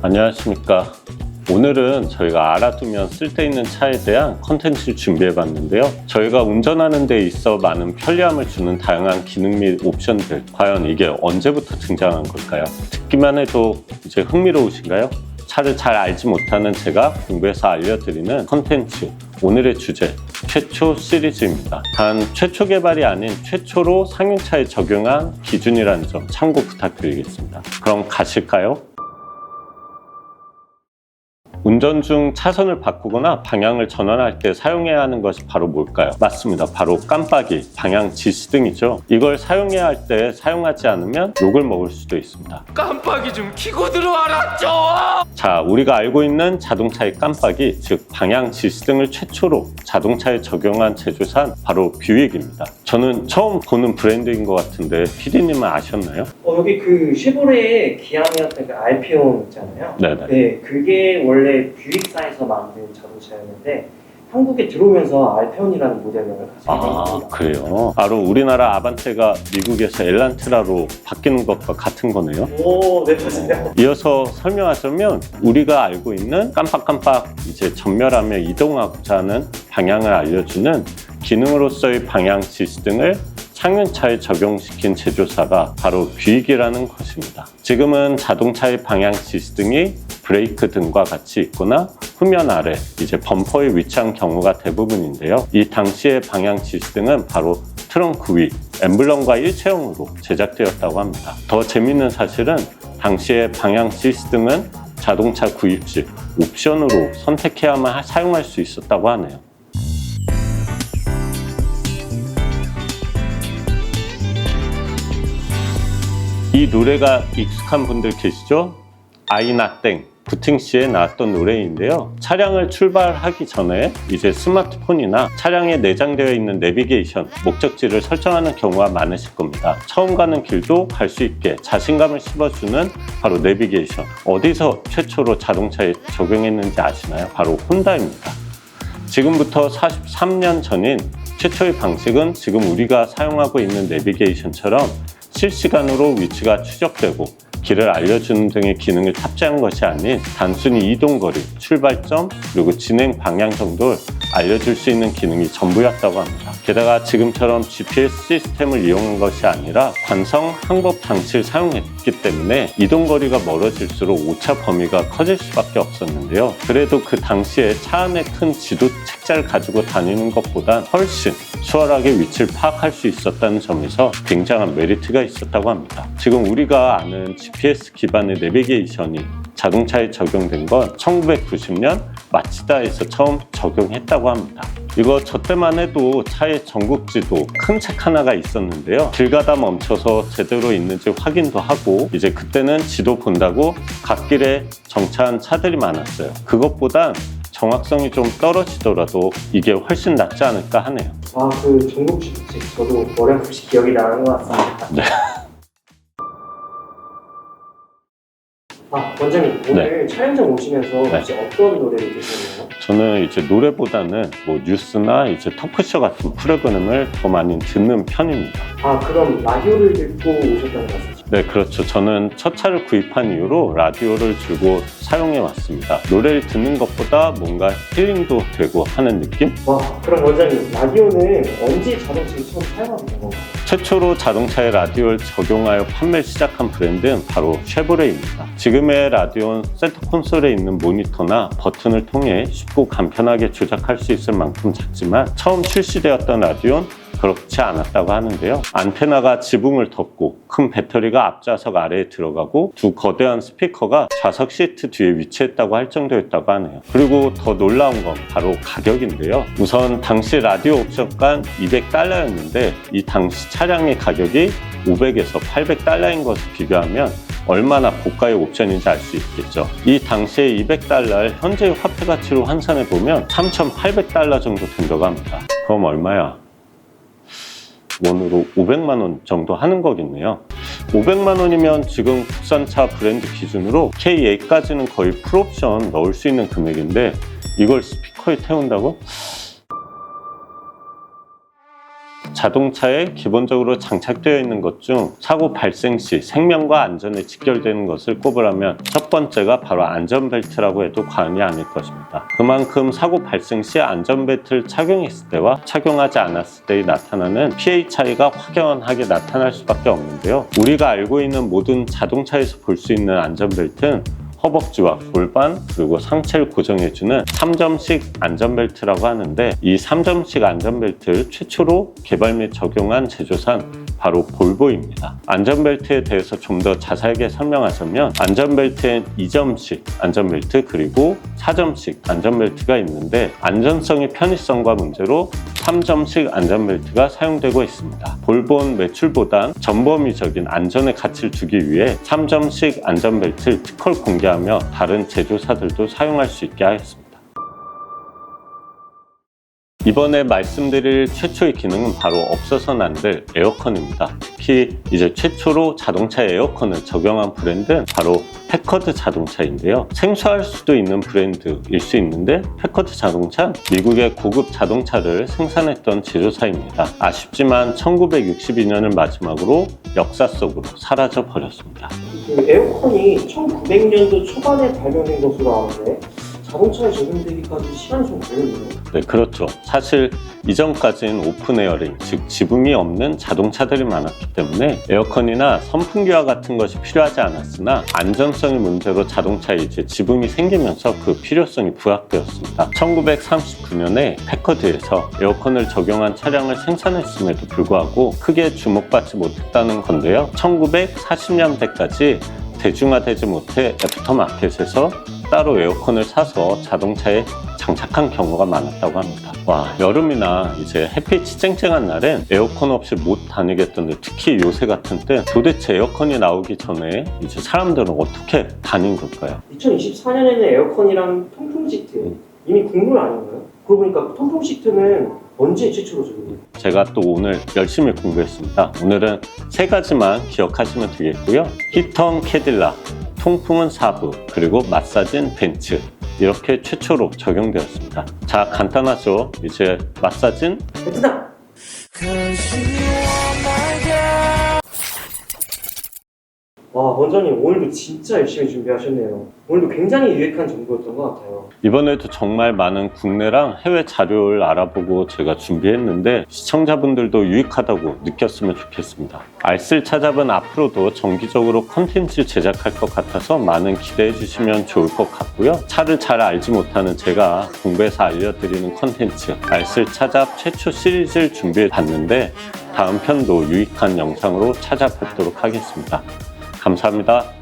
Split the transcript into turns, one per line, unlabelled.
안녕하십니까. 오늘은 저희가 알아두면 쓸데있는 차에 대한 컨텐츠를 준비해 봤는데요. 저희가 운전하는 데 있어 많은 편리함을 주는 다양한 기능 및 옵션들, 과연 이게 언제부터 등장한 걸까요? 듣기만 해도 이제 흥미로우신가요? 차를 잘 알지 못하는 제가 공부해서 알려드리는 컨텐츠, 오늘의 주제, 최초 시리즈입니다. 단 최초 개발이 아닌 최초로 상용차에 적용한 기준이라는 점 참고 부탁드리겠습니다. 그럼 가실까요? 운전 중 차선을 바꾸거나 방향을 전환할 때 사용해야 하는 것이 바로 뭘까요? 맞습니다. 바로 깜빡이, 방향 지시등이죠. 이걸 사용해야 할 때 사용하지 않으면 욕을 먹을 수도 있습니다.
깜빡이 좀 켜고 들어와라 좀!
자, 우리가 알고 있는 자동차의 깜빡이, 즉 방향 지시등을 최초로 자동차에 적용한 제조사는 바로 뷰익입니다. 저는 처음 보는 브랜드인 것 같은데 PD님은 아셨나요?
여기 그 쉐보레의 기아미였던 그 알피온 있잖아요.
네네.
네, 그게 원래 뷰익사에서 만든 자동차였는데 한국에 들어오면서 알피온이라는 모델명을 가지고 있습니다.
그래요? 바로 우리나라 아반떼가 미국에서 엘란트라로 바뀌는 것과 같은 거네요.
오, 네, 맞습니다.
이어서 설명하자면 우리가 알고 있는 깜빡깜빡 이제 전멸하며 이동하고자 하는 방향을 알려주는 기능으로서의 방향 지시등을 상용차에 적용시킨 제조사가 바로 뷰익이라는 것입니다. 지금은 자동차의 방향 지시등이 브레이크 등과 같이 있거나 후면 아래 이제 범퍼에 위치한 경우가 대부분인데요. 이 당시의 방향 지시등은 바로 트렁크 위 엠블럼과 일체형으로 제작되었다고 합니다. 더 재밌는 사실은 당시의 방향 지시등은 자동차 구입 시 옵션으로 선택해야만 사용할 수 있었다고 하네요. 이 노래가 익숙한 분들 계시죠? 아이나땡, 부팅씨에 나왔던 노래인데요. 차량을 출발하기 전에 이제 스마트폰이나 차량에 내장되어 있는 내비게이션, 목적지를 설정하는 경우가 많으실 겁니다. 처음 가는 길도 갈 수 있게 자신감을 심어주는 바로 내비게이션. 어디서 최초로 자동차에 적용했는지 아시나요? 바로 혼다입니다. 지금부터 43년 전인 최초의 방식은 지금 우리가 사용하고 있는 내비게이션처럼 실시간으로 위치가 추적되고 길을 알려주는 등의 기능을 탑재한 것이 아닌 단순히 이동거리, 출발점, 그리고 진행 방향 정도를 알려줄 수 있는 기능이 전부였다고 합니다. 게다가 지금처럼 GPS 시스템을 이용한 것이 아니라 관성 항법 장치를 사용했기 때문에 이동거리가 멀어질수록 오차 범위가 커질 수밖에 없었는데요. 그래도 그 당시에 차 안에 큰 지도 책자를 가지고 다니는 것보다 훨씬 수월하게 위치를 파악할 수 있었다는 점에서 굉장한 메리트가 있었다고 합니다. 지금 우리가 아는 GPS 기반의 내비게이션이 자동차에 적용된 건 1990년 마치다에서 처음 적용했다고 합니다. 이거 저 때만 해도 차에 전국지도 큰 책 하나가 있었는데요. 길 가다 멈춰서 제대로 있는지 확인도 하고 이제 그때는 지도 본다고 갓길에 정차한 차들이 많았어요. 그것보단 정확성이 좀 떨어지더라도 이게 훨씬 낫지 않을까 하네요.
그 전국주택 저도 어렴풋이 기억이 나는 것 같습니다.
네.
원장님, 오늘 촬영장 오시면서 혹시 어떤 노래를 들으셨나요?
저는 이제 노래보다는 뭐 뉴스나 이제 토크쇼 같은 프로그램을 더 많이 듣는 편입니다.
그럼 라디오를 듣고 오셨다는 말씀이시죠?
네, 그렇죠. 저는 첫 차를 구입한 이후로 라디오를 들고 사용해 왔습니다. 노래를 듣는 것보다 뭔가 힐링도 되고 하는 느낌?
그럼 원장님, 라디오는 언제 자동차에 처음 사용하게 된 건가요?
최초로 자동차에 라디오를 적용하여 판매를 시작한 브랜드는 바로 쉐보레입니다. 지금의 라디오는 센터 콘솔에 있는 모니터나 버튼을 통해 쉽고 간편하게 조작할 수 있을 만큼 작지만 처음 출시되었던 라디오는 그렇지 않았다고 하는데요. 안테나가 지붕을 덮고 큰 배터리가 앞좌석 아래에 들어가고 두 거대한 스피커가 좌석 시트 뒤에 위치했다고 할 정도였다고 하네요. 그리고 더 놀라운 건 바로 가격인데요. 우선 당시 라디오 옵션가 $200였는데 이 당시 차량의 가격이 500에서 800달러인 것을 비교하면 얼마나 고가의 옵션인지 알 수 있겠죠. 이 당시의 $200를 현재의 화폐 가치로 환산해보면 3,800달러 정도 된다고 합니다. 그럼 얼마야? 원으로 500만 원 정도 하는 거겠네요. 500만 원이면 지금 국산차 브랜드 기준으로 K8까지는 거의 풀옵션 넣을 수 있는 금액인데 이걸 스피커에 태운다고? 자동차에 기본적으로 장착되어 있는 것 중 사고 발생 시 생명과 안전에 직결되는 것을 꼽으라면 첫 번째가 바로 안전벨트라고 해도 과언이 아닐 것입니다. 그만큼 사고 발생 시 안전벨트를 착용했을 때와 착용하지 않았을 때에 나타나는 피해 차이가 확연하게 나타날 수밖에 없는데요. 우리가 알고 있는 모든 자동차에서 볼 수 있는 안전벨트는 허벅지와 골반 그리고 상체를 고정해주는 3점식 안전벨트라고 하는데, 이 3점식 안전벨트를 최초로 개발 및 적용한 제조사는 바로 볼보입니다. 안전벨트에 대해서 좀 더 자세하게 설명하자면, 안전벨트엔 2점식 안전벨트 그리고 4점식 안전벨트가 있는데, 안전성의 편의성과 문제로 3점식 안전벨트가 사용되고 있습니다. 볼보는 매출보단 전범위적인 안전의 가치를 두기 위해 3점식 안전벨트를 특허를 공개하며 다른 제조사들도 사용할 수 있게 하였습니다. 이번에 말씀드릴 최초의 기능은 바로 없어서는 안 될 에어컨입니다. 특히 이제 최초로 자동차 에어컨을 적용한 브랜드는 바로 패커드 자동차인데요. 생소할 수도 있는 브랜드일 수 있는데, 패커드 자동차는 미국의 고급 자동차를 생산했던 제조사입니다. 아쉽지만 1962년을 마지막으로 역사 속으로 사라져 버렸습니다.
그 에어컨이 1900년도 초반에 발명된 것으로 아는데 자동차에 적용되기까지 시간이 좀 걸렸네요.
네, 그렇죠. 사실 이전까지는 오픈에어링, 즉 지붕이 없는 자동차들이 많았기 때문에 에어컨이나 선풍기와 같은 것이 필요하지 않았으나, 안전성의 문제로 자동차에 이제 지붕이 생기면서 그 필요성이 부각되었습니다. 1939년에 패커드에서 에어컨을 적용한 차량을 생산했음에도 불구하고 크게 주목받지 못했다는 건데요. 1940년대까지 대중화되지 못해 애프터마켓에서 따로 에어컨을 사서 자동차에 장착한 경우가 많았다고 합니다. 와, 여름이나 이제 햇빛이 쨍쨍한 날엔 에어컨 없이 못 다니겠던데, 특히 요새 같은 때 도대체 에어컨이 나오기 전에 이제 사람들은 어떻게 다닌 걸까요?
2024년에는 에어컨이랑 통풍 시트 이미 국물 아닌가요? 그러고 보니까 통풍 시트는 언제 최초로 적용돼요?
제가 또 오늘 열심히 공부했습니다. 오늘은 3가지만 기억하시면 되겠고요. 히터는 캐딜락, 통풍은 사부, 그리고 마사지는 벤츠. 이렇게 최초로 적용되었습니다. 자, 간단하죠? 이제 마사지는
베트남! 와, 원장님 오늘도 진짜 열심히 준비하셨네요. 오늘도 굉장히 유익한 정보였던 것 같아요.
이번에도 정말 많은 국내랑 해외 자료를 알아보고 제가 준비했는데, 시청자분들도 유익하다고 느꼈으면 좋겠습니다. 알쓸 찾아본 앞으로도 정기적으로 컨텐츠를 제작할 것 같아서 많은 기대해 주시면 좋을 것 같고요. 차를 잘 알지 못하는 제가 공부해서 알려드리는 컨텐츠 알쓸 찾아 최초 시리즈를 준비해 봤는데, 다음 편도 유익한 영상으로 찾아뵙도록 하겠습니다. 감사합니다.